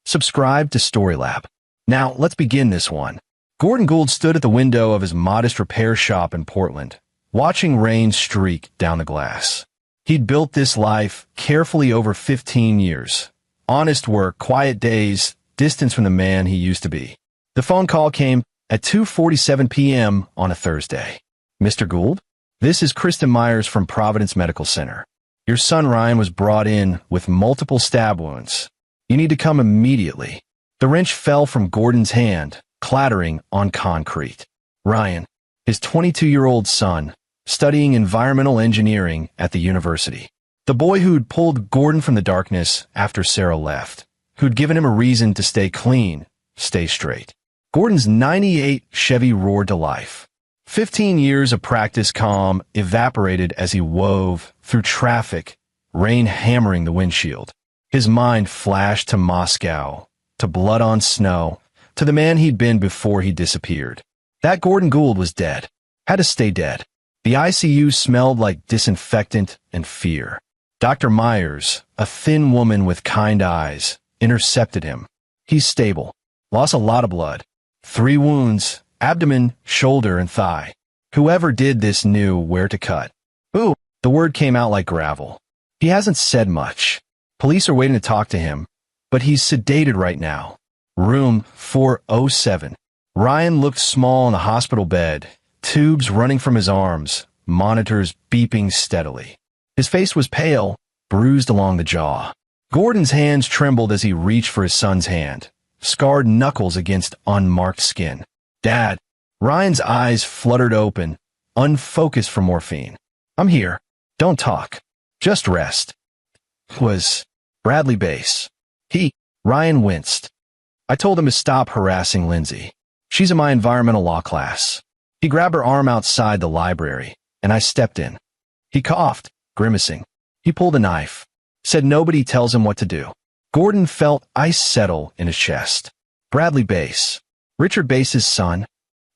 subscribe to Storylab. Now, let's begin this one. Gordon Gould stood at the window of his modest repair shop in Portland, watching rain streak down the glass. He'd built this life carefully over 15 years. Honest work, quiet days, distance from the man he used to be. The phone call came at 2:47 p.m. on a Thursday. Mr. Gould? This is Kristen Myers from Providence Medical Center. Your son Ryan was brought in with multiple stab wounds. You need to come immediately. The wrench fell from Gordon's hand, clattering on concrete. Ryan, his 22-year-old son, studying environmental engineering at the university. The boy who'd pulled Gordon from the darkness after Sarah left, who'd given him a reason to stay clean, stay straight. Gordon's '98 Chevy roared to life. 15 years of practice calm evaporated as he wove through traffic, rain hammering the windshield. His mind flashed to Moscow, to blood on snow, to the man he'd been before he disappeared. That Gordon Gould was dead, had to stay dead. The ICU smelled like disinfectant and fear. Dr. Myers, a thin woman with kind eyes, intercepted him. He's stable. Lost a lot of blood. 3 wounds, abdomen, shoulder, and thigh. Whoever did this knew where to cut. Ooh, the word came out like gravel. He hasn't said much. Police are waiting to talk to him, but he's sedated right now. Room 407. Ryan looked small in the hospital bed, tubes running from his arms, monitors beeping steadily. His face was pale, bruised along the jaw. Gordon's hands trembled as he reached for his son's hand, scarred knuckles against unmarked skin. Dad. Ryan's eyes fluttered open, unfocused for morphine. I'm here. Don't talk. Just rest. Was Bradley Bass. Ryan winced. I told him to stop harassing Lindsay. She's in my environmental law class. He grabbed her arm outside the library, and I stepped in. He coughed, grimacing. He pulled a knife. Said nobody tells him what to do. Gordon felt ice settle in his chest. Bradley Bass. Richard Bass's son.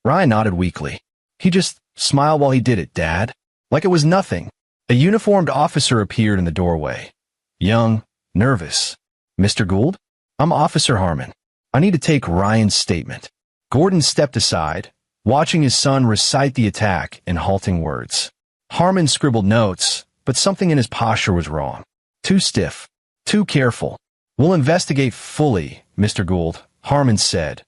Ryan nodded weakly. He just smiled while he did it, Dad. Like it was nothing. A uniformed officer appeared in the doorway. Young, nervous. Mr. Gould? I'm Officer Harmon. I need to take Ryan's statement. Gordon stepped aside, watching his son recite the attack in halting words. Harmon scribbled notes, but something in his posture was wrong. Too stiff. Too careful. We'll investigate fully, Mr. Gould, Harmon said,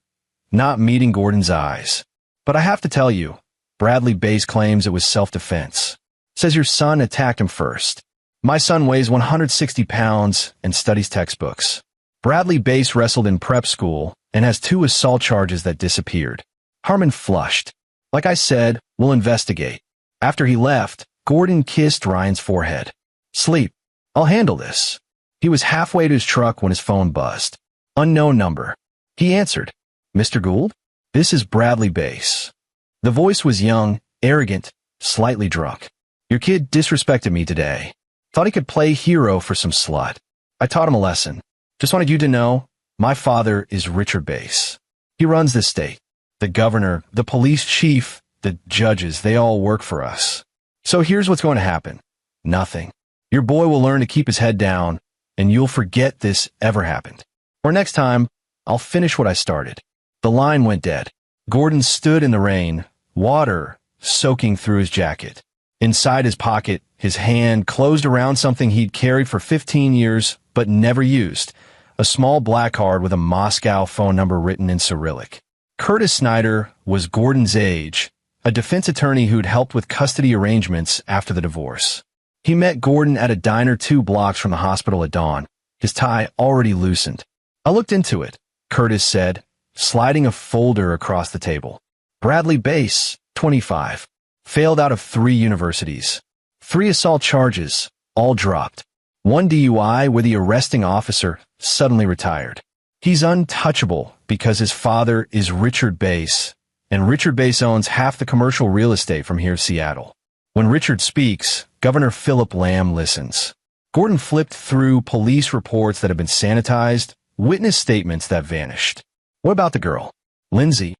not meeting Gordon's eyes. But I have to tell you, Bradley Bass claims it was self-defense. Says your son attacked him first. My son weighs 160 pounds and studies textbooks. Bradley Bass wrestled in prep school and has 2 assault charges that disappeared. Harmon flushed. Like I said, we'll investigate. After he left, Gordon kissed Ryan's forehead. Sleep. I'll handle this. He was halfway to his truck when his phone buzzed. Unknown number. He answered. Mr. Gould? This is Bradley Bass. The voice was young, arrogant, slightly drunk. Your kid disrespected me today. Thought he could play hero for some slut. I taught him a lesson. Just wanted you to know, my father is Richard Bass. He runs this state. The governor, the police chief, the judges, they all work for us. So here's what's going to happen. Nothing. Your boy will learn to keep his head down, and you'll forget this ever happened. Or next time, I'll finish what I started. The line went dead. Gordon stood in the rain, water soaking through his jacket. Inside his pocket, his hand closed around something he'd carried for 15 years but never used, a small black card with a Moscow phone number written in Cyrillic. Curtis Snyder was Gordon's age, a defense attorney who'd helped with custody arrangements after the divorce. He met Gordon at a diner 2 blocks from the hospital at dawn, his tie already loosened. I looked into it, Curtis said, sliding a folder across the table. Bradley Bass, 25. Failed out of 3 universities. 3 assault charges, all dropped. 1 DUI where the arresting officer suddenly retired. He's untouchable because his father is Richard Bass, and Richard Bass owns half the commercial real estate from here, Seattle. When Richard speaks, Governor Philip Lamb listens. Gordon flipped through police reports that have been sanitized, witness statements that vanished. What about the girl? Lindsay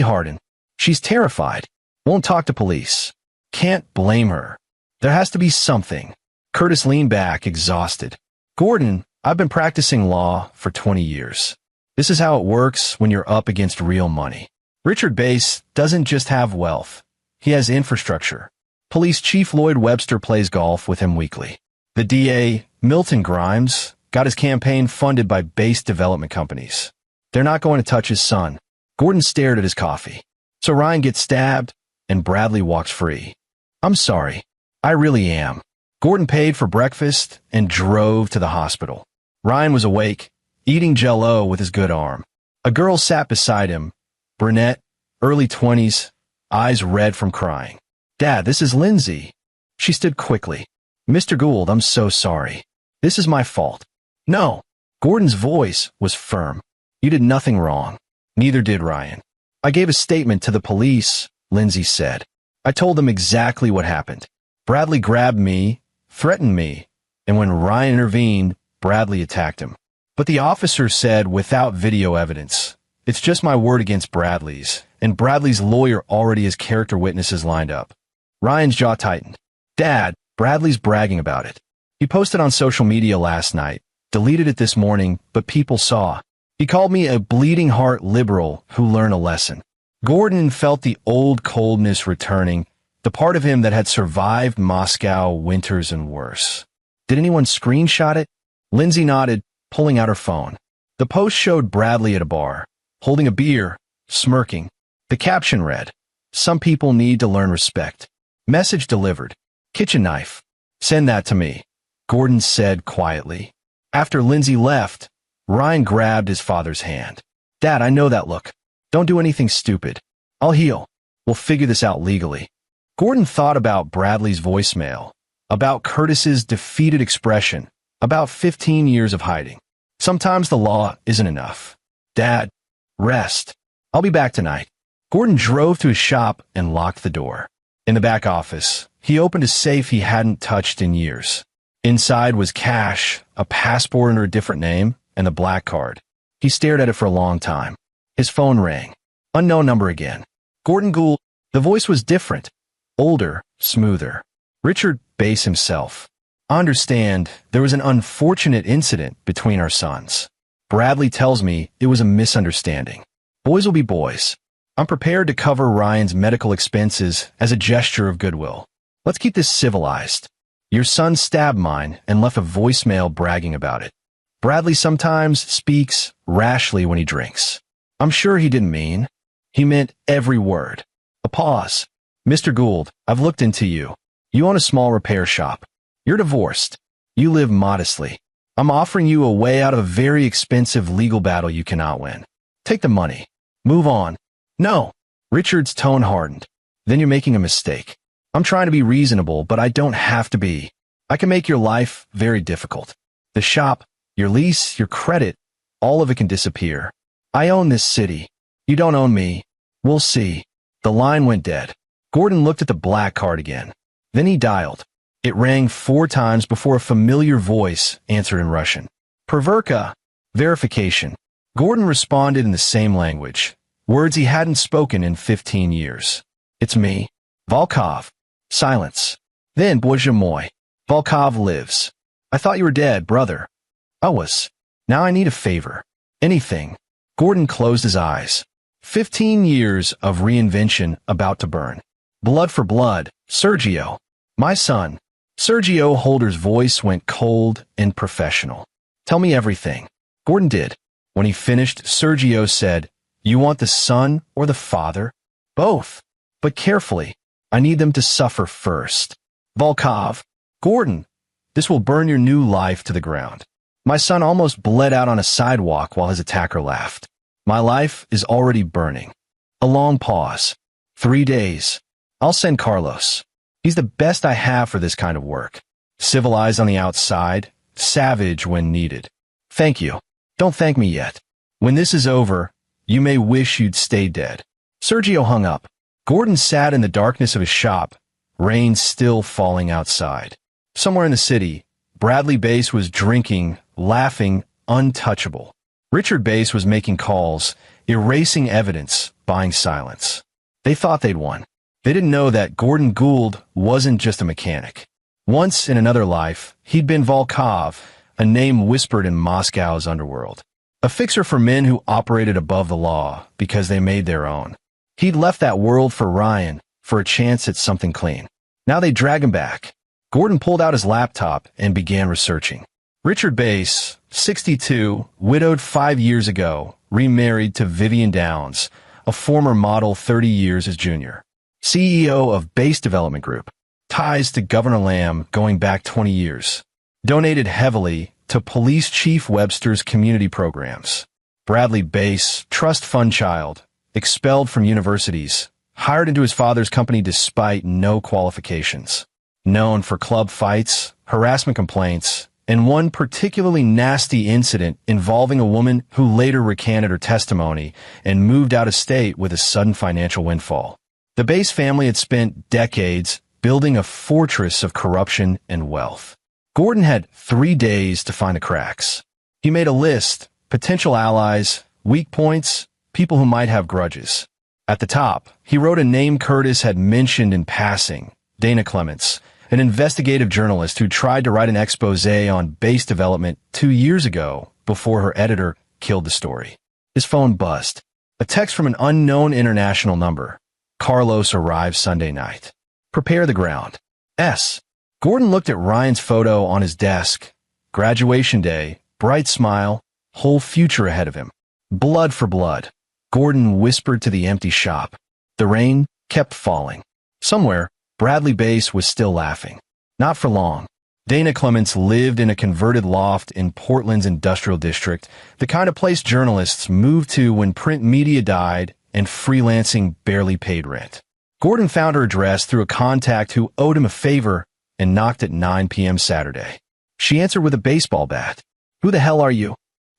Harden. She's terrified. Won't talk to police. Can't blame her. There has to be something. Curtis leaned back, exhausted. Gordon, I've been practicing law for 20 years. This is how it works when you're up against real money. Richard Bass doesn't just have wealth. He has infrastructure. Police Chief Lloyd Webster plays golf with him weekly. The DA, Milton Grimes, got his campaign funded by Bass development companies. They're not going to touch his son. Gordon stared at his coffee. So Ryan gets stabbed, and Bradley walks free. I'm sorry. I really am. Gordon paid for breakfast and drove to the hospital. Ryan was awake, eating Jell-O with his good arm. A girl sat beside him, brunette, early 20s, eyes red from crying. Dad, this is Lindsay. She stood quickly. Mr. Gould, I'm so sorry. This is my fault. No. Gordon's voice was firm. You did nothing wrong. Neither did Ryan. I gave a statement to the police, Lindsay said. I told them exactly what happened. Bradley grabbed me, threatened me, and when Ryan intervened, Bradley attacked him. But the officer said without video evidence, it's just my word against Bradley's, and Bradley's lawyer already has character witnesses lined up. Ryan's jaw tightened. Dad, Bradley's bragging about it. He posted on social media last night, deleted it this morning, but people saw. He called me a bleeding heart liberal who learned a lesson. Gordon felt the old coldness returning, the part of him that had survived Moscow winters and worse. Did anyone screenshot it? Lindsay nodded, pulling out her phone. The post showed Bradley at a bar, holding a beer, smirking. The caption read, "Some people need to learn respect." Message delivered. Kitchen knife. Send that to me, Gordon said quietly. After Lindsay left, Ryan grabbed his father's hand. Dad, I know that look. Don't do anything stupid. I'll heal. We'll figure this out legally. Gordon thought about Bradley's voicemail, about Curtis's defeated expression, about 15 years of hiding. Sometimes the law isn't enough. Dad, rest. I'll be back tonight. Gordon drove to his shop and locked the door. In the back office, he opened a safe he hadn't touched in years. Inside was cash, a passport under a different name, and a black card. He stared at it for a long time. His phone rang. Unknown number again. Gordon Gould. The voice was different. Older, smoother. Richard Bass himself. I understand there was an unfortunate incident between our sons. Bradley tells me it was a misunderstanding. Boys will be boys. I'm prepared to cover Ryan's medical expenses as a gesture of goodwill. Let's keep this civilized. Your son stabbed mine and left a voicemail bragging about it. Bradley sometimes speaks rashly when he drinks. I'm sure he didn't mean. He meant every word. A pause. Mr. Gould, I've looked into you. You own a small repair shop. You're divorced. You live modestly. I'm offering you a way out of a very expensive legal battle you cannot win. Take the money. Move on. No. Richard's tone hardened. Then you're making a mistake. I'm trying to be reasonable, but I don't have to be. I can make your life very difficult. The shop, your lease, your credit, all of it can disappear. I own this city. You don't own me. We'll see. The line went dead. Gordon looked at the black card again. Then he dialed. It rang 4 times before a familiar voice answered in Russian. Proverka. Verification. Gordon responded in the same language. Words he hadn't spoken in 15 years. It's me. Volkov. Silence. Then, Bozhe moi. Volkov lives. I thought you were dead, brother. I was. Now I need a favor. Anything. Gordon closed his eyes. 15 years of reinvention about to burn. Blood for blood. Sergio. My son. Sergio Holder's voice went cold and professional. Tell me everything. Gordon did. When he finished, Sergio said, You want the son or the father? Both. But carefully. I need them to suffer first. Volkov. Gordon. This will burn your new life to the ground. My son almost bled out on a sidewalk while his attacker laughed. My life is already burning. A long pause. 3 days. I'll send Carlos. He's the best I have for this kind of work. Civilized on the outside, savage when needed. Thank you. Don't thank me yet. When this is over, you may wish you'd stay dead. Sergio hung up. Gordon sat in the darkness of his shop, rain still falling outside. Somewhere in the city, Bradley Bass was drinking, laughing, untouchable. Richard Bass was making calls, erasing evidence, buying silence. They thought they'd won. They didn't know that Gordon Gould wasn't just a mechanic. Once in another life, he'd been Volkov, a name whispered in Moscow's underworld. A fixer for men who operated above the law because they made their own. He'd left that world for Ryan, for a chance at something clean. Now they drag him back. Gordon pulled out his laptop and began researching. Richard Bass, 62, widowed 5 years ago, remarried to Vivian Downs, a former model 30 years his junior. CEO of Bass Development Group. Ties to Governor Lamb going back 20 years. Donated heavily to Police Chief Webster's community programs. Bradley Bass, trust fund child, expelled from universities, hired into his father's company despite no qualifications. Known for club fights, harassment complaints, and one particularly nasty incident involving a woman who later recanted her testimony and moved out of state with a sudden financial windfall. The Bass family had spent decades building a fortress of corruption and wealth. Gordon had 3 days to find the cracks. He made a list, potential allies, weak points, people who might have grudges. At the top, he wrote a name Curtis had mentioned in passing, Dana Clements, an investigative journalist who tried to write an expose on Bass development 2 years ago before her editor killed the story. His phone buzzed. A text from an unknown international number. Carlos arrives Sunday night. Prepare the ground. S. Gordon looked at Ryan's photo on his desk. Graduation day, bright smile, whole future ahead of him. Blood for blood. Gordon whispered to the empty shop. The rain kept falling. Somewhere, Bradley Bass was still laughing. Not for long. Dana Clements lived in a converted loft in Portland's industrial district, the kind of place journalists moved to when print media died and freelancing barely paid rent. Gordon found her address through a contact who owed him a favor and knocked at 9 p.m. Saturday. She answered with a baseball bat. Who the hell are you?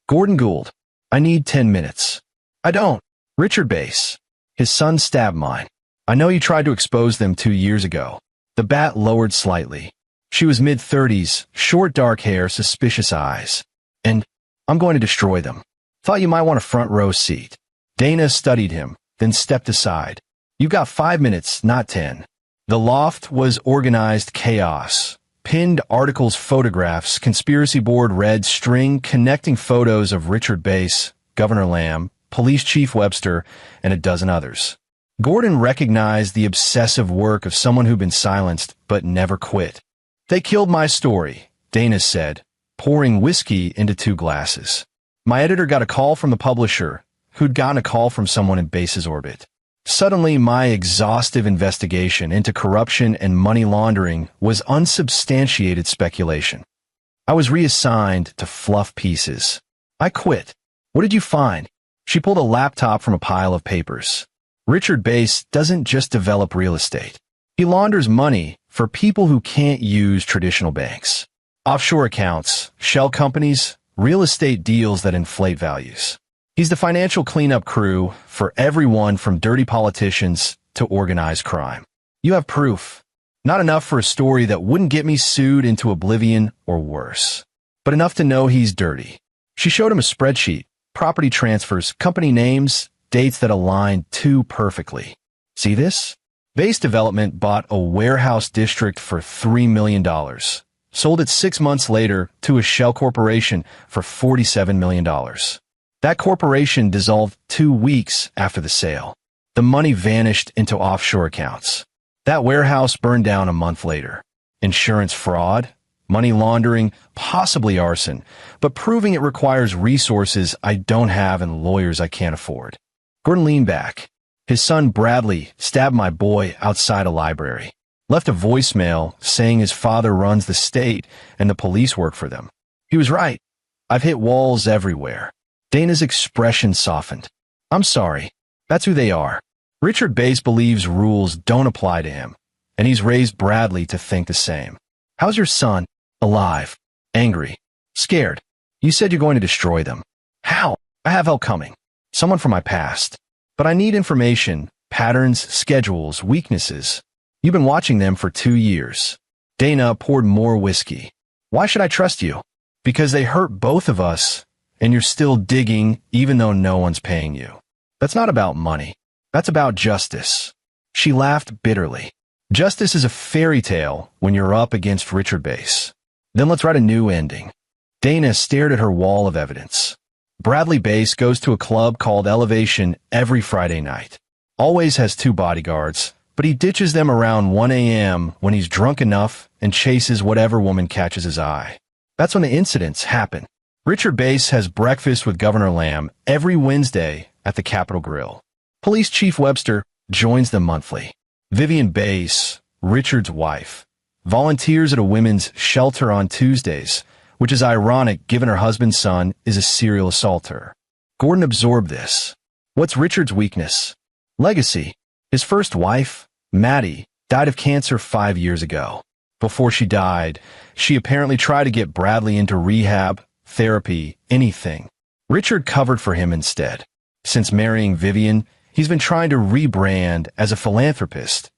Gordon Gould. I need 10 minutes. I don't. Richard Bass. His son stabbed mine. I know you tried to expose them 2 years ago. The bat lowered slightly. She was mid-30s, short dark hair, suspicious eyes. And I'm going to destroy them. Thought you might want a front row seat. Dana studied him, then stepped aside. You've got 5 minutes, not 10. The loft was organized chaos. Pinned articles, photographs, conspiracy board red string connecting photos of Richard Bass, Governor Lamb, Police Chief Webster, and a dozen others. Gordon recognized the obsessive work of someone who'd been silenced but never quit. They killed my story, Dana said, pouring whiskey into 2 glasses. My editor got a call from the publisher, who'd gotten a call from someone in Bass's orbit. Suddenly, my exhaustive investigation into corruption and money laundering was unsubstantiated speculation. I was reassigned to fluff pieces. I quit. What did you find? She pulled a laptop from a pile of papers. Richard Bass doesn't just develop real estate. He launders money for people who can't use traditional banks. Offshore accounts, shell companies, real estate deals that inflate values. He's the financial cleanup crew for everyone from dirty politicians to organized crime. You have proof. Not enough for a story that wouldn't get me sued into oblivion or worse, but enough to know he's dirty. She showed him a spreadsheet, property transfers, company names, dates that aligned too perfectly. See this? Bass Development bought a warehouse district for $3 million, sold it 6 months later to a shell corporation for $47 million. That corporation dissolved 2 weeks after the sale. The money vanished into offshore accounts. That warehouse burned down a month later. Insurance fraud, money laundering, possibly arson, but proving it requires resources I don't have and lawyers I can't afford. Gordon leaned back. His son Bradley stabbed my boy outside a library. Left a voicemail saying his father runs the state and the police work for them. He was right. I've hit walls everywhere. Dana's expression softened. I'm sorry. That's who they are. Richard Bass believes rules don't apply to him, and he's raised Bradley to think the same. How's your son? Alive. Angry. Scared. You said you're going to destroy them. How? I have help coming. Someone from my past. But I need information, patterns, schedules, weaknesses. You've been watching them for 2 years. Dana poured more whiskey. Why should I trust you? Because they hurt both of us, and you're still digging even though no one's paying you. That's not about money. That's about justice. She laughed bitterly. Justice is a fairy tale when you're up against Richard Bass. Then let's write a new ending. Dana stared at her wall of evidence. Bradley Bass goes to a club called Elevation every Friday night. Always has 2 bodyguards, but he ditches them around 1 a.m. when he's drunk enough and chases whatever woman catches his eye. That's when the incidents happen. Richard Bass has breakfast with Governor Lamb every Wednesday at the Capitol Grill. Police Chief Webster joins them monthly. Vivian Bass, Richard's wife, volunteers at a women's shelter on Tuesdays, which is ironic given her husband's son is a serial assaulter. Gordon absorbed this. What's Richard's weakness? Legacy. His first wife, Maddie, died of cancer 5 years ago. Before she died, she apparently tried to get Bradley into rehab, therapy, anything. Richard covered for him instead. Since marrying Vivian, he's been trying to rebrand as a philanthropist.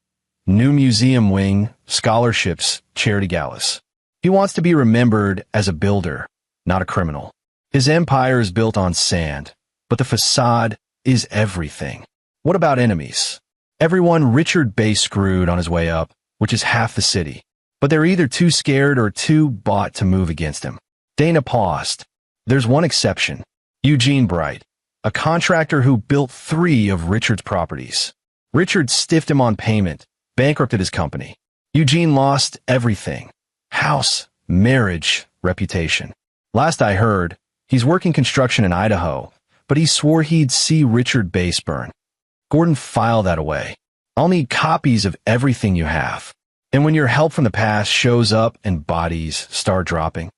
New museum wing, scholarships, charity galas. He wants to be remembered as a builder, not a criminal. His empire is built on sand, but the facade is everything. What about enemies? Everyone Richard Bass screwed on his way up, which is half the city. But they're either too scared or too bought to move against him. Dana paused. There's one exception. Eugene Bright, a contractor who built 3 of Richard's properties. Richard stiffed him on payment, bankrupted his company. Eugene lost everything. House, marriage, reputation. Last I heard, he's working construction in Idaho, but he swore he'd see Richard Bass burn. Gordon filed that away. I'll need copies of everything you have. And when your help from the past shows up and bodies start dropping.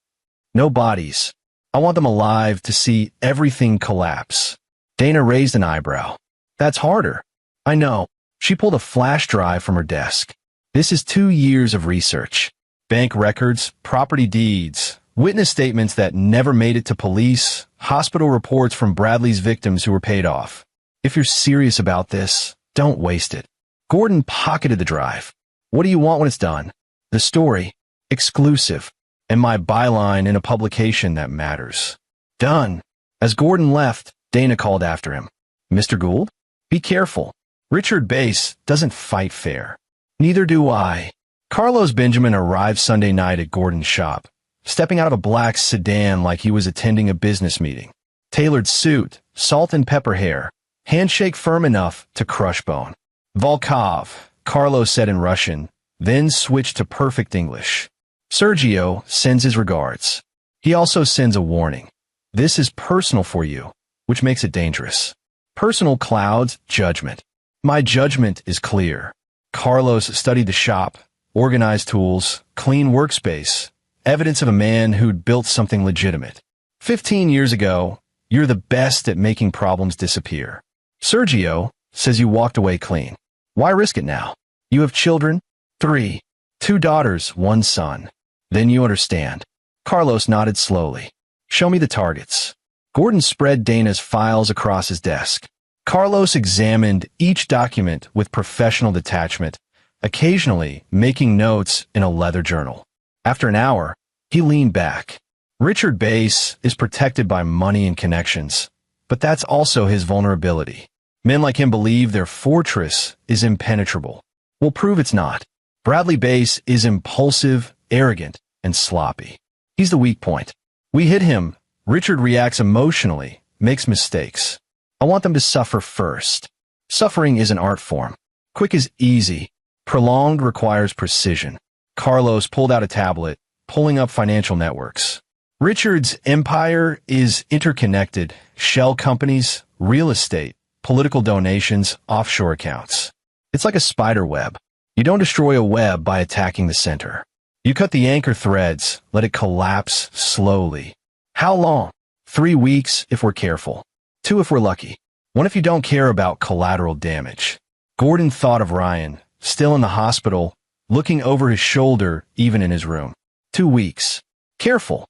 No bodies. I want them alive to see everything collapse. Dana raised an eyebrow. That's harder. I know. She pulled a flash drive from her desk. This is 2 years of research. Bank records, property deeds, witness statements that never made it to police, hospital reports from Bradley's victims who were paid off. If you're serious about this, don't waste it. Gordon pocketed the drive. What do you want when it's done? The story. Exclusive. And my byline in a publication that matters. Done. As Gordon left, Dana called after him. Mr. Gould? Be careful. Richard Bass doesn't fight fair. Neither do I. Carlos Benjamin arrived Sunday night at Gordon's shop, stepping out of a black sedan like he was attending a business meeting. Tailored suit, salt and pepper hair, handshake firm enough to crush bone. Volkov, Carlos said in Russian, then switched to perfect English. Sergio sends his regards. He also sends a warning. This is personal for you, which makes it dangerous. Personal clouds judgment. My judgment is clear. Carlos studied the shop, organized tools, clean workspace, evidence of a man who'd built something legitimate. 15 years ago, you're the best at making problems disappear. Sergio says you walked away clean. Why risk it now? You have children? 3. 2 daughters, 1 son. Then you understand. Carlos nodded slowly. Show me the targets. Gordon spread Dana's files across his desk. Carlos examined each document with professional detachment, occasionally making notes in a leather journal. After an hour, he leaned back. Richard Bass is protected by money and connections, but that's also his vulnerability. Men like him believe their fortress is impenetrable. We'll prove it's not. Bradley Bass is impulsive, arrogant, and sloppy. He's the weak point. We hit him. Richard reacts emotionally, makes mistakes. I want them to suffer first. Suffering is an art form. Quick is easy. Prolonged requires precision. Carlos pulled out a tablet, pulling up financial networks. Richard's empire is interconnected. Shell companies, real estate, political donations, offshore accounts. It's like a spider web. You don't destroy a web by attacking the center. You cut the anchor threads, let it collapse slowly. How long? 3 weeks if we're careful. 2 if we're lucky. 1 if you don't care about collateral damage. Gordon thought of Ryan, still in the hospital, looking over his shoulder even in his room. 2 weeks. Careful.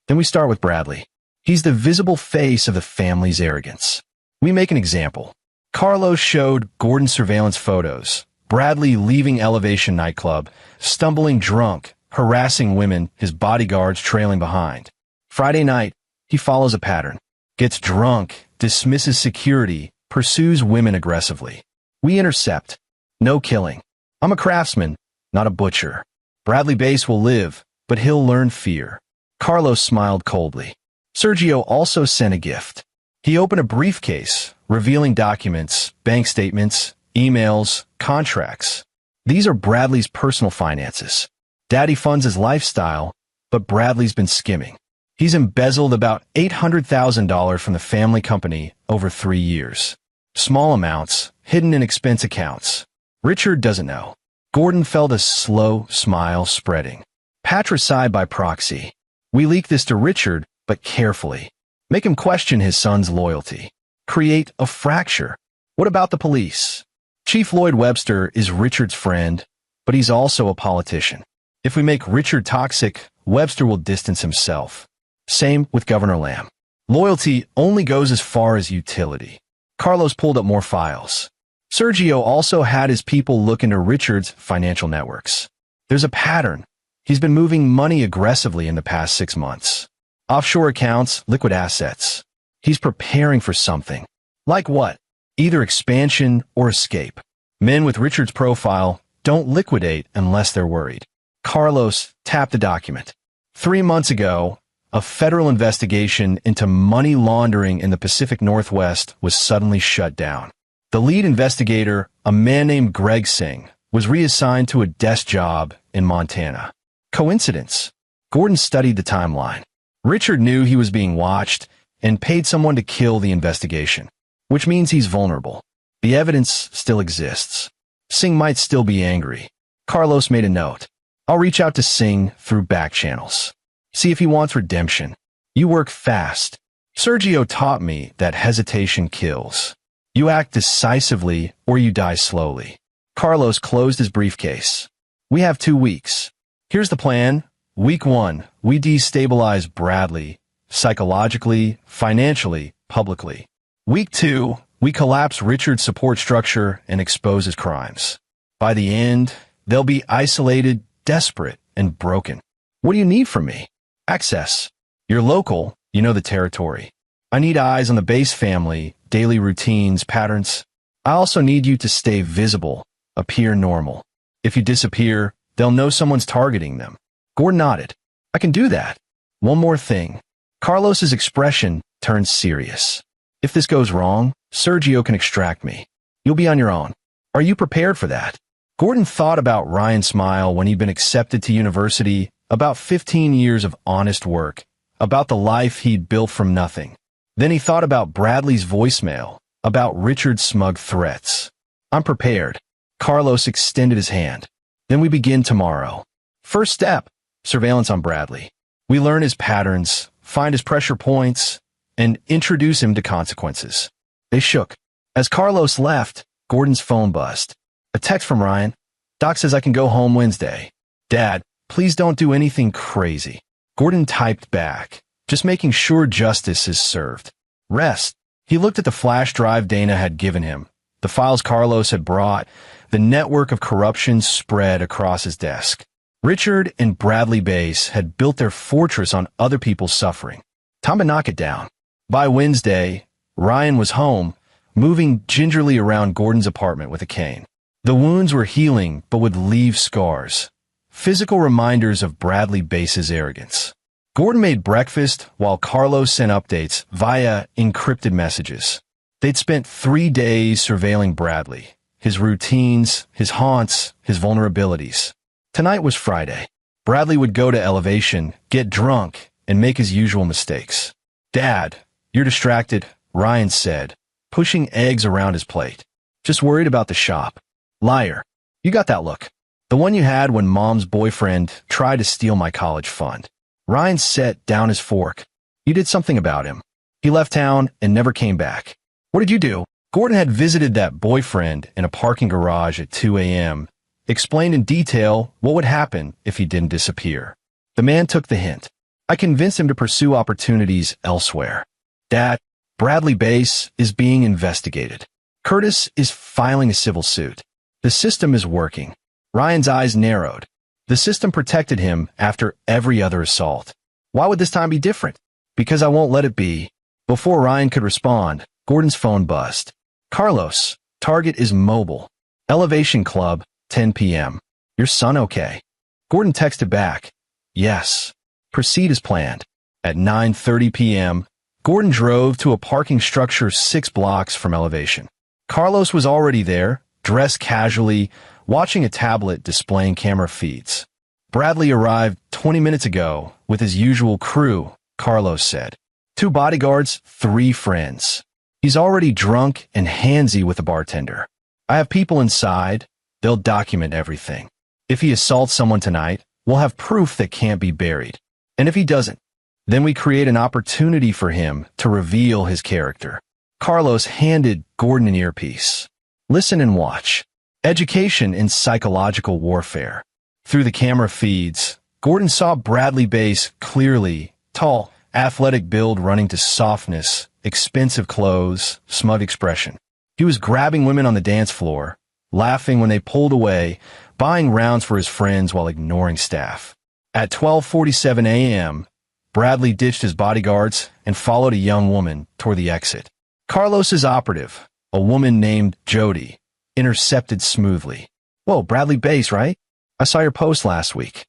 Then we start with Bradley. He's the visible face of the family's arrogance. We make an example. Carlos showed Gordon surveillance photos. Bradley leaving Elevation nightclub, stumbling drunk, harassing women, his bodyguards trailing behind. Friday night, he follows a pattern. Gets drunk, dismisses security, pursues women aggressively. We intercept. No killing. I'm a craftsman, not a butcher. Bradley Bass will live, but he'll learn fear. Carlos smiled coldly. Sergio also sent a gift. He opened a briefcase, revealing documents, bank statements, emails, contracts. These are Bradley's personal finances. Daddy funds his lifestyle, but Bradley's been skimming. He's embezzled about $800,000 from the family company over 3 years. Small amounts, hidden in expense accounts. Richard doesn't know. Gordon felt a slow smile spreading. Patricide by proxy. We leak this to Richard, but carefully. Make him question his son's loyalty. Create a fracture. What about the police? Chief Lloyd Webster is Richard's friend, but he's also a politician. If we make Richard toxic, Webster will distance himself. Same with Governor Lamb. Loyalty only goes as far as utility. Carlos pulled up more files. Sergio also had his people look into Richard's financial networks. There's a pattern. He's been moving money aggressively in the past 6 months. Offshore accounts, liquid assets. He's preparing for something. Like what? Either expansion or escape. Men with Richard's profile don't liquidate unless they're worried. Carlos tapped the document. 3 months ago, a federal investigation into money laundering in the Pacific Northwest was suddenly shut down. The lead investigator, a man named Greg Singh, was reassigned to a desk job in Montana. Coincidence? Gordon studied the timeline. Richard knew he was being watched and paid someone to kill the investigation, which means he's vulnerable. The evidence still exists. Singh might still be angry. Carlos made a note. I'll reach out to Singh through back channels. See if he wants redemption. You work fast. Sergio taught me that hesitation kills. You act decisively or you die slowly. Carlos closed his briefcase. We have 2 weeks. Here's the plan. Week 1, we destabilize Bradley, psychologically, financially, publicly. Week 2, we collapse Richard's support structure and expose his crimes. By the end, they'll be isolated, desperate, and broken. What do you need from me? Access. You're local, you know the territory. I need eyes on the base family, daily routines, patterns. I also need you to stay visible, appear normal. If you disappear, they'll know someone's targeting them. Gordon nodded. I can do that. One more thing. Carlos's expression turned serious. If this goes wrong, Sergio can extract me. You'll be on your own. Are you prepared for that? Gordon thought about Ryan's smile when he'd been accepted to university, about 15 years of honest work, about the life he'd built from nothing. Then he thought about Bradley's voicemail, about Richard's smug threats. I'm prepared. Carlos extended his hand. Then we begin tomorrow. First step, surveillance on Bradley. We learn his patterns, find his pressure points, and introduce him to consequences. They shook. As Carlos left, Gordon's phone buzzed. A text from Ryan. Doc says I can go home Wednesday. Dad, please don't do anything crazy. Gordon typed back, just making sure justice is served. Rest. He looked at the flash drive Dana had given him, the files Carlos had brought. The network of corruption spread across his desk. Richard and Bradley Base had built their fortress on other people's suffering. Time to knock it down. By Wednesday, Ryan was home, moving gingerly around Gordon's apartment with a cane. The wounds were healing, but would leave scars. Physical reminders of Bradley Base's arrogance. Gordon made breakfast while Carlos sent updates via encrypted messages. They'd spent 3 days surveilling Bradley, his routines, his haunts, his vulnerabilities. Tonight was Friday. Bradley would go to Elevation, get drunk, and make his usual mistakes. Dad, you're distracted, Ryan said, pushing eggs around his plate. Just worried about the shop. Liar. You got that look. The one you had when Mom's boyfriend tried to steal my college fund. Ryan set down his fork. You did something about him. He left town and never came back. What did you do? Gordon had visited that boyfriend in a parking garage at 2 a.m., explained in detail what would happen if he didn't disappear. The man took the hint. I convinced him to pursue opportunities elsewhere. Dad, Bradley Base is being investigated. Curtis is filing a civil suit. The system is working. Ryan's eyes narrowed. The system protected him after every other assault. Why would this time be different? Because I won't let it be. Before Ryan could respond, Gordon's phone buzzed. Carlos, target is mobile. Elevation Club, 10 p.m. Your son okay? Gordon texted back. Yes. Proceed as planned. At 9:30 p.m., Gordon drove to a parking structure 6 blocks from elevation. Carlos was already there, dressed casually, watching a tablet displaying camera feeds. Bradley arrived 20 minutes ago with his usual crew, Carlos said. 2 bodyguards, 3 friends. He's already drunk and handsy with the bartender. I have people inside. They'll document everything. If he assaults someone tonight, we'll have proof that can't be buried. And if he doesn't, then we create an opportunity for him to reveal his character. Carlos handed Gordon an earpiece. Listen and watch. Education in psychological warfare. Through the camera feeds, Gordon saw Bradley Bass clearly, tall, athletic build running to softness, expensive clothes, smug expression. He was grabbing women on the dance floor, laughing when they pulled away, buying rounds for his friends while ignoring staff. At 12:47 a.m., Bradley ditched his bodyguards and followed a young woman toward the exit. Carlos's operative, a woman named Jody, intercepted smoothly. Whoa, Bradley Bass, right? I saw your post last week.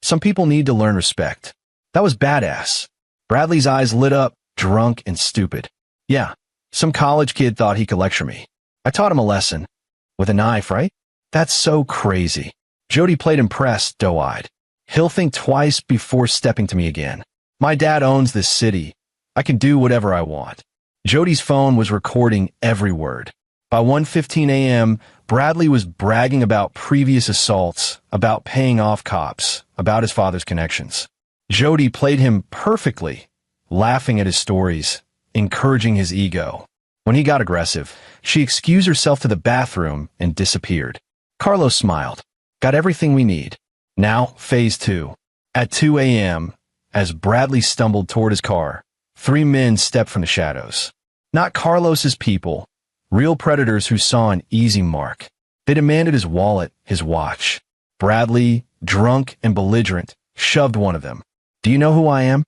Some people need to learn respect. That was badass. Bradley's eyes lit up, drunk and stupid. Yeah, some college kid thought he could lecture me. I taught him a lesson. With a knife, right? That's so crazy. Jody played impressed, doe-eyed. He'll think twice before stepping to me again. My dad owns this city. I can do whatever I want. Jody's phone was recording every word. By 1:15 a.m., Bradley was bragging about previous assaults, about paying off cops, about his father's connections. Jody played him perfectly, laughing at his stories, encouraging his ego. When he got aggressive, she excused herself to the bathroom and disappeared. Carlos smiled. Got everything we need. Now, phase 2. At 2 a.m., as Bradley stumbled toward his car, 3 men stepped from the shadows. Not Carlos's people, real predators who saw an easy mark. They demanded his wallet, his watch. Bradley, drunk and belligerent, shoved one of them. Do you know who I am?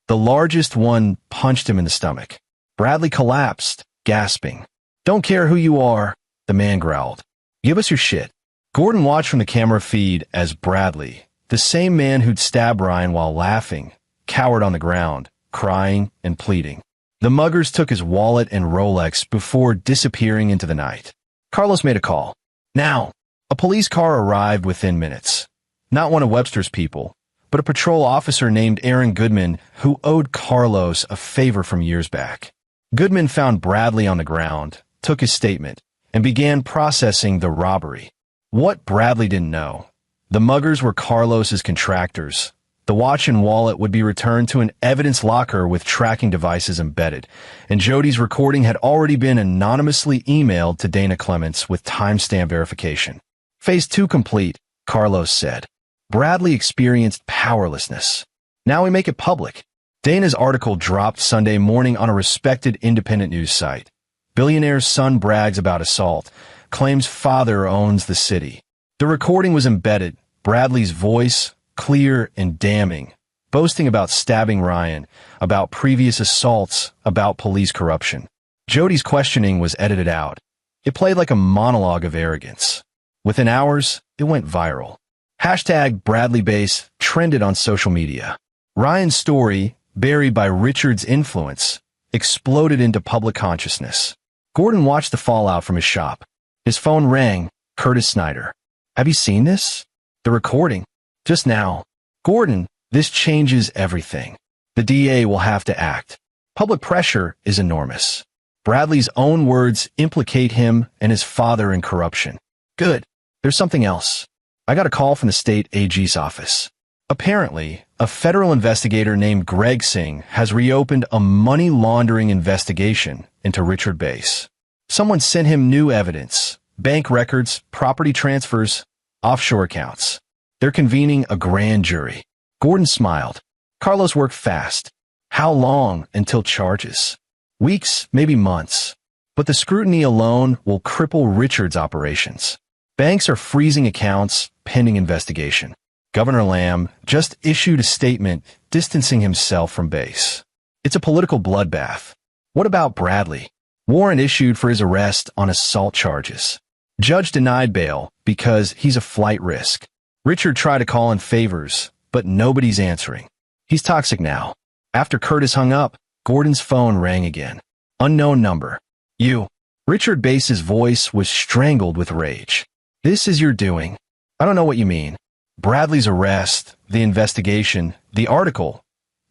The largest one punched him in the stomach. Bradley collapsed, gasping. Don't care who you are, the man growled. Give us your shit. Gordon watched from the camera feed as Bradley, the same man who'd stabbed Ryan while laughing, cowered on the ground, crying and pleading. The muggers took his wallet and Rolex before disappearing into the night. Carlos made a call. Now, a police car arrived within minutes. Not one of Webster's people, but a patrol officer named Aaron Goodman who owed Carlos a favor from years back. Goodman found Bradley on the ground, took his statement, and began processing the robbery. What Bradley didn't know, the muggers were Carlos's contractors. The watch and wallet would be returned to an evidence locker with tracking devices embedded, and Jody's recording had already been anonymously emailed to Dana Clements with timestamp verification. Phase 2 complete, Carlos said. Bradley experienced powerlessness. Now we make it public. Dana's article dropped Sunday morning on a respected independent news site. Billionaire's son brags about assault, claims father owns the city. The recording was embedded, Bradley's voice, clear and damning, boasting about stabbing Ryan, about previous assaults, about police corruption. Jody's questioning was edited out. It played like a monologue of arrogance. Within hours, it went viral. Hashtag Bradley Bass trended on social media. Ryan's story, buried by Richard's influence, exploded into public consciousness. Gordon watched the fallout from his shop. His phone rang. Curtis Snyder. Have you seen this? The recording. Just now. Gordon, this changes everything. The DA will have to act. Public pressure is enormous. Bradley's own words implicate him and his father in corruption. Good. There's something else. I got a call from the state AG's office. Apparently, a federal investigator named Greg Singh has reopened a money laundering investigation into Richard Bass. Someone sent him new evidence, bank records, property transfers, offshore accounts. They're convening a grand jury. Gordon smiled. Carlos worked fast. How long until charges? Weeks, maybe months. But the scrutiny alone will cripple Richard's operations. Banks are freezing accounts pending investigation. Governor Lamb just issued a statement distancing himself from Bass. It's a political bloodbath. What about Bradley? Warrant issued for his arrest on assault charges. Judge denied bail because he's a flight risk. Richard tried to call in favors, but nobody's answering. He's toxic now. After Curtis hung up, Gordon's phone rang again. Unknown number. You. Richard Base's voice was strangled with rage. This is your doing. I don't know what you mean. Bradley's arrest, the investigation, the article.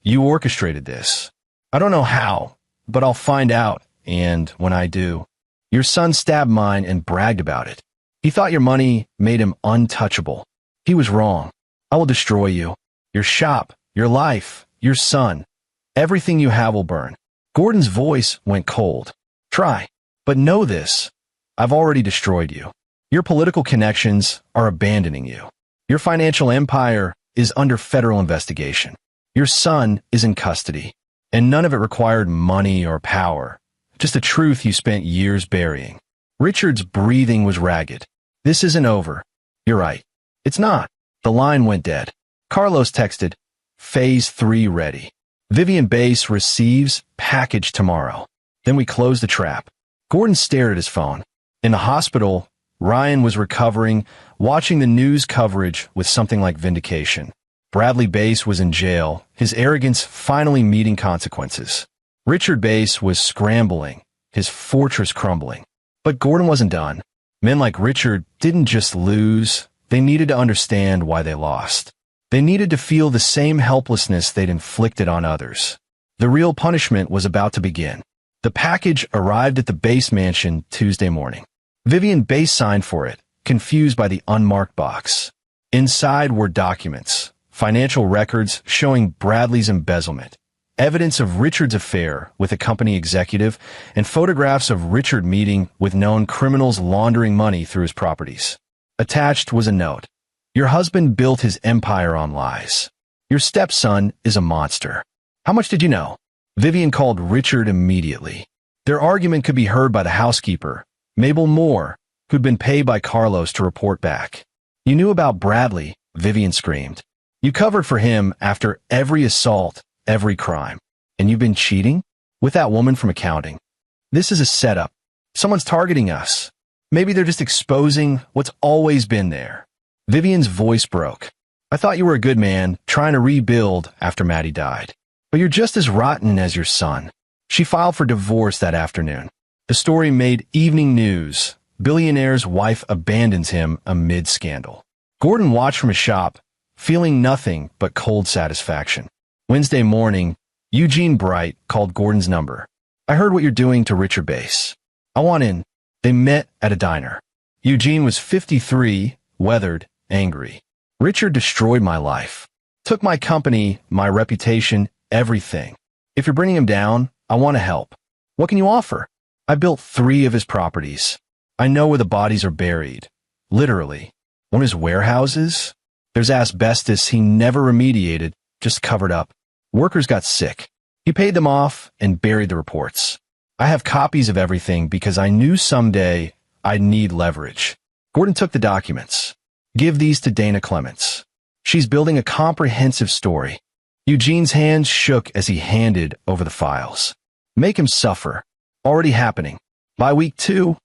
You orchestrated this. I don't know how, but I'll find out, and when I do. Your son stabbed mine and bragged about it. He thought your money made him untouchable. He was wrong. I will destroy you. Your shop, your life, your son. Everything you have will burn. Gordon's voice went cold. Try. But know this. I've already destroyed you. Your political connections are abandoning you. Your financial empire is under federal investigation. Your son is in custody. And none of it required money or power. Just a truth you spent years burying. Richard's breathing was ragged. This isn't over. You're right. It's not. The line went dead. Carlos texted, Phase 3 ready. Vivian Base receives package tomorrow. Then we closed the trap. Gordon stared at his phone. In the hospital, Ryan was recovering, watching the news coverage with something like vindication. Bradley Base was in jail, his arrogance finally meeting consequences. Richard Base was scrambling, his fortress crumbling. But Gordon wasn't done. Men like Richard didn't just lose, they needed to understand why they lost. They needed to feel the same helplessness they'd inflicted on others. The real punishment was about to begin. The package arrived at the Base mansion Tuesday morning. Vivian Base signed for it, confused by the unmarked box. Inside were documents, financial records showing Bradley's embezzlement, evidence of Richard's affair with a company executive, and photographs of Richard meeting with known criminals laundering money through his properties. Attached was a note. Your husband built his empire on lies. Your stepson is a monster. How much did you know? Vivian called Richard immediately. Their argument could be heard by the housekeeper, Mabel Moore, who'd been paid by Carlos to report back. You knew about Bradley, Vivian screamed. You covered for him after every assault, every crime. And you've been cheating? With that woman from accounting. This is a setup. Someone's targeting us. Maybe they're just exposing what's always been there. Vivian's voice broke. I thought you were a good man, trying to rebuild after Maddie died. But you're just as rotten as your son. She filed for divorce that afternoon. The story made evening news. Billionaire's wife abandons him amid scandal. Gordon watched from his shop, feeling nothing but cold satisfaction. Wednesday morning, Eugene Bright called Gordon's number. I heard what you're doing to Richard Base. I want in. They met at a diner. Eugene was 53, weathered, angry. Richard destroyed my life. Took my company, my reputation, everything. If you're bringing him down, I want to help. What can you offer? I built 3 of his properties. I know where the bodies are buried. Literally. One of his warehouses? There's asbestos he never remediated, just covered up. Workers got sick. He paid them off and buried the reports. I have copies of everything because I knew someday I'd need leverage. Gordon took the documents. Give these to Dana Clements. She's building a comprehensive story. Eugene's hands shook as he handed over the files. Make him suffer. Already happening. By week 2,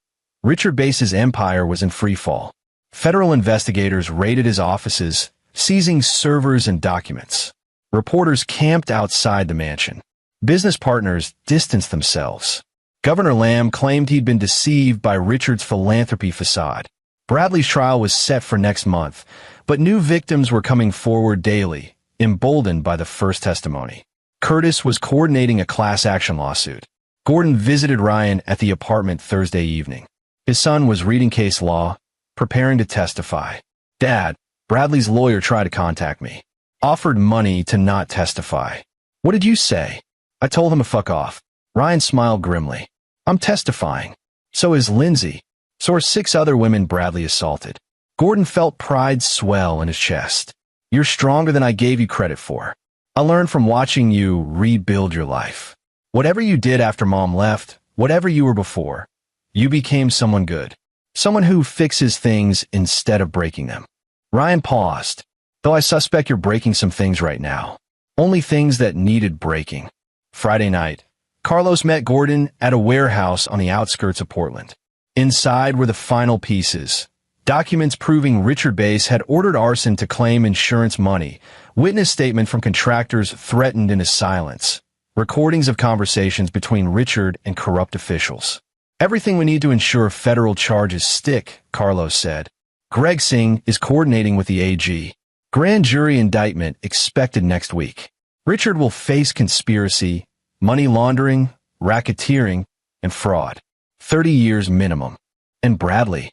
Richard Base's empire was in freefall. Federal investigators raided his offices, seizing servers and documents. Reporters camped outside the mansion. Business partners distanced themselves. Governor Lamb claimed he'd been deceived by Richard's philanthropy facade. Bradley's trial was set for next month, but new victims were coming forward daily, emboldened by the first testimony. Curtis was coordinating a class action lawsuit. Gordon visited Ryan at the apartment Thursday evening. His son was reading case law, preparing to testify. Dad, Bradley's lawyer tried to contact me. Offered money to not testify. What did you say? I told him to fuck off. Ryan smiled grimly. I'm testifying. So is Lindsay. So are 6 other women Bradley assaulted. Gordon felt pride swell in his chest. You're stronger than I gave you credit for. I learned from watching you rebuild your life. Whatever you did after Mom left, whatever you were before, you became someone good. Someone who fixes things instead of breaking them. Ryan paused. Though I suspect you're breaking some things right now. Only things that needed breaking. Friday night, Carlos met Gordon at a warehouse on the outskirts of Portland. Inside were the final pieces. Documents proving Richard Bass had ordered arson to claim insurance money. Witness statement from contractors threatened into silence. Recordings of conversations between Richard and corrupt officials. Everything we need to ensure federal charges stick, Carlos said. Greg Singh is coordinating with the AG. Grand jury indictment expected next week. Richard will face conspiracy, money laundering, racketeering, and fraud. 30 years minimum. And Bradley.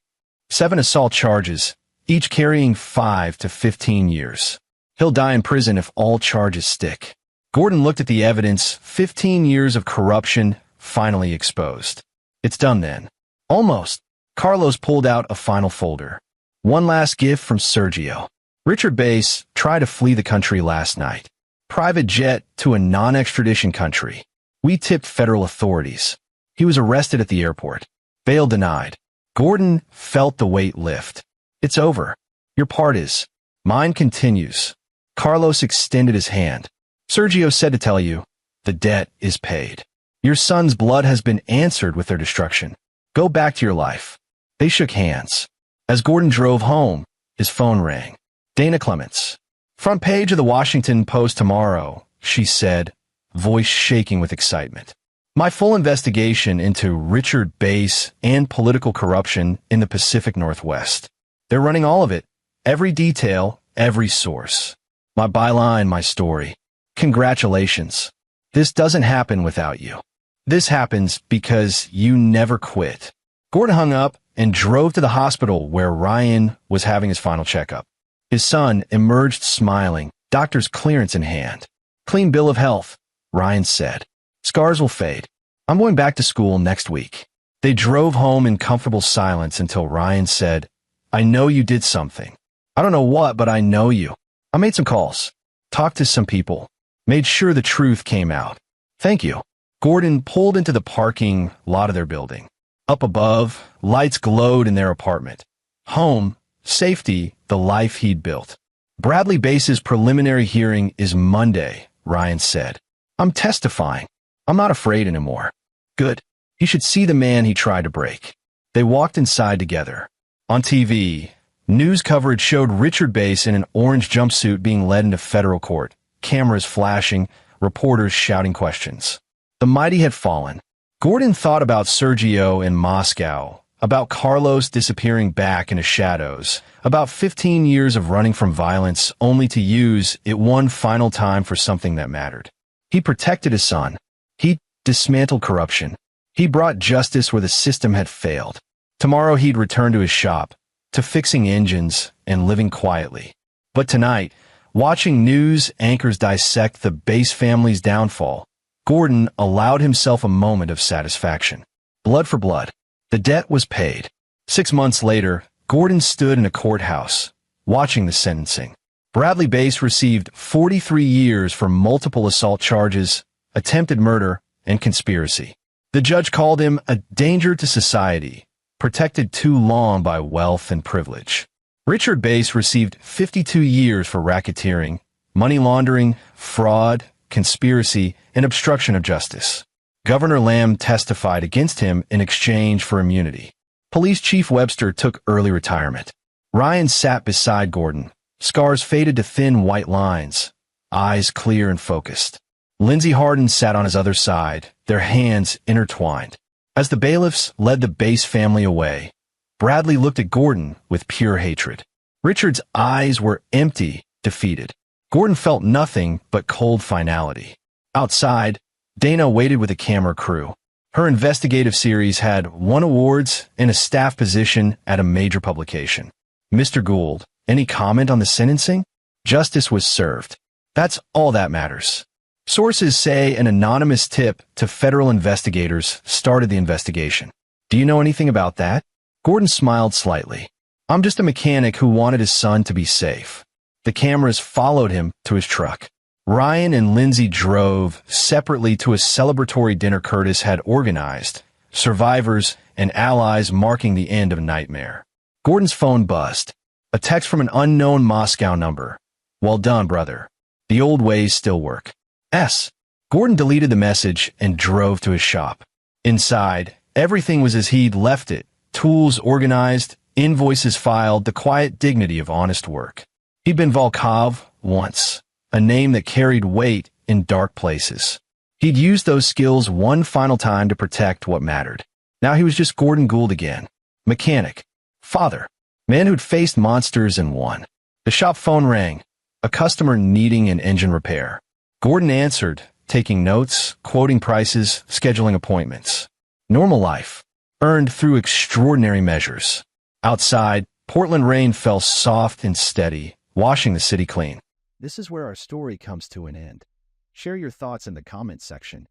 7 assault charges, each carrying 5 to 15 years. He'll die in prison if all charges stick. Gordon looked at the evidence, 15 years of corruption finally exposed. It's done then. Almost. Carlos pulled out a final folder. One last gift from Sergio. Richard Bass tried to flee the country last night. Private jet to a non-extradition country. We tipped federal authorities. He was arrested at the airport. Bail denied. Gordon felt the weight lift. It's over. Your part is. Mine continues. Carlos extended his hand. Sergio said to tell you, the debt is paid. Your son's blood has been answered with their destruction. Go back to your life. They shook hands. As Gordon drove home, his phone rang. Dana Clements. Front page of the Washington Post tomorrow, she said, voice shaking with excitement. My full investigation into Richard Bass and political corruption in the Pacific Northwest. They're running all of it, every detail, every source. My byline, my story. Congratulations. This doesn't happen without you. This happens because you never quit. Gordon hung up and drove to the hospital where Ryan was having his final checkup. His son emerged smiling, doctor's clearance in hand. Clean bill of health, Ryan said. Scars will fade. I'm going back to school next week. They drove home in comfortable silence until Ryan said, I know you did something. I don't know what, but I know you. I made some calls, talked to some people, made sure the truth came out. Thank you. Gordon pulled into the parking lot of their building. Up above, lights glowed in their apartment. Home, safety, the life he'd built. Bradley Bass's preliminary hearing is Monday, Ryan said. I'm testifying. I'm not afraid anymore. Good. He should see the man he tried to break. They walked inside together. On TV, news coverage showed Richard Bass in an orange jumpsuit being led into federal court, cameras flashing, reporters shouting questions. The mighty had fallen. Gordon thought about Sergio in Moscow, about Carlos disappearing back into shadows, about 15 years of running from violence only to use it one final time for something that mattered. He protected his son. He dismantled corruption. He brought justice where the system had failed. Tomorrow he'd return to his shop, to fixing engines and living quietly. But tonight, watching news anchors dissect the Bass family's downfall, Gordon allowed himself a moment of satisfaction. Blood for blood. The debt was paid. 6 months later, Gordon stood in a courthouse, watching the sentencing. Bradley Bass received 43 years for multiple assault charges, attempted murder, and conspiracy. The judge called him a danger to society, protected too long by wealth and privilege. Richard Bass received 52 years for racketeering, money laundering, fraud, conspiracy, and obstruction of justice. Governor Lamb testified against him in exchange for immunity. Police Chief Webster took early retirement. Ryan sat beside Gordon, scars faded to thin white lines, eyes clear and focused. Lindsay Harden sat on his other side, their hands intertwined. As the bailiffs led the Bass family away, Bradley looked at Gordon with pure hatred. Richard's eyes were empty, defeated. Gordon felt nothing but cold finality. Outside, Dana waited with a camera crew. Her investigative series had won awards and a staff position at a major publication. Mr. Gould, any comment on the sentencing? Justice was served. That's all that matters. Sources say an anonymous tip to federal investigators started the investigation. Do you know anything about that? Gordon smiled slightly. I'm just a mechanic who wanted his son to be safe. The cameras followed him to his truck. Ryan and Lindsay drove separately to a celebratory dinner Curtis had organized, survivors and allies marking the end of a nightmare. Gordon's phone buzzed. A text from an unknown Moscow number. Well done, brother. The old ways still work. S. Gordon deleted the message and drove to his shop. Inside, everything was as he'd left it. Tools organized, Invoices filed, the quiet dignity of honest work. He'd been Volkov once, a name that carried weight in dark places. He'd used those skills one final time to protect what mattered. Now he was just Gordon Gould again. Mechanic. Father. Man who'd faced monsters and won. The shop phone rang. A customer needing an engine repair. Gordon answered, taking notes, quoting prices, scheduling appointments. Normal life. Earned through extraordinary measures. Outside, Portland rain fell soft and steady, washing the city clean. This is where our story comes to an end. Share your thoughts in the comments section.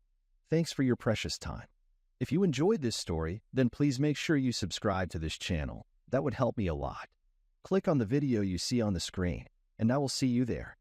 Thanks for your precious time. If you enjoyed this story, then please make sure you subscribe to this channel. That would help me a lot. Click on the video you see on the screen, and I will see you there.